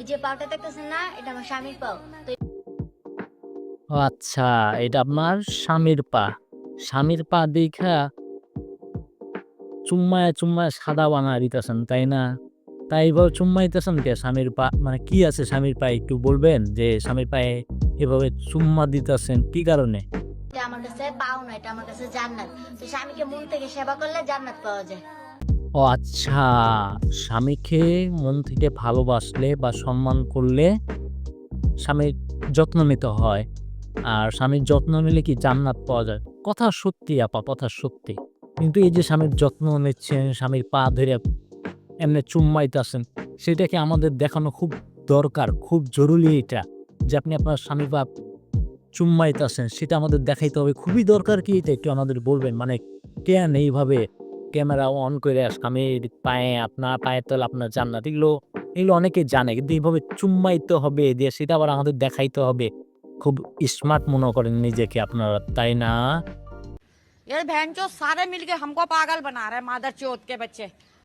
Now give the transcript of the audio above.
ওই যে পাওটা দেখতেছেন না, এটা আমার স্বামীর পাও। তো ও আচ্ছা, এটা আপনার স্বামীর পা। স্বামীর পা দেইখা চুম্মায় সাদা বানায় দিতেছেন, তাই না? তাই এভাবে চুম্মাইতেছেন কে স্বামীর পা? মানে কি আছে স্বামীর পায়ে একটু বলবেন? যে স্বামীর পায়ে এভাবে চুম্মা দিতেছেন কি কারণে? এটা আমার কাছে পাও না, এটা আমার কাছে জান্নাত। তো স্বামীকে মন থেকে সেবা করলে জান্নাত পাওয়া যায়। ও আচ্ছা, স্বামীকে মন থেকে ভালোবাসলে বা সম্মান করলে স্বামীর যত্ন নিতে হয়। আর স্বামীর যত্ন নিলে কি জান্নাত পাওয়া যায়। কথা সত্যি আপা, কথা সত্যি। কিন্তু এই যে স্বামীর যত্ন নিচ্ছেন, স্বামীর পা ধইরা এমনে চুম্মাইতাছেন, সেটা কি আমাদের দেখানো খুব দরকার, খুব জরুরি এটা। যে আপনি আপনার স্বামীর পা চুম্মাইতাছেন, সেটা আমাদের দেখাইতে হবে। খুবই দরকার কি এটা একটু আমাদের বলবেন? মানে কেন এইভাবে ক্যামেরা অন কইরা স্বামীর পায়ে আপনার পায়ের তলে আপনার জান্নাত এগুলো অনেকেই জানে। কিন্তু এভাবে চুম্মাইতে হবে দিয়ে সেটা আবার আমাদের দেখাইতে হবে। খুব স্মার্ট মনে করেন নিজেকে আপনারা, তাই না? ये बहनचोद सारे मिलके हमको पागल बना रहे हैं, मादर चोद के बच्चे।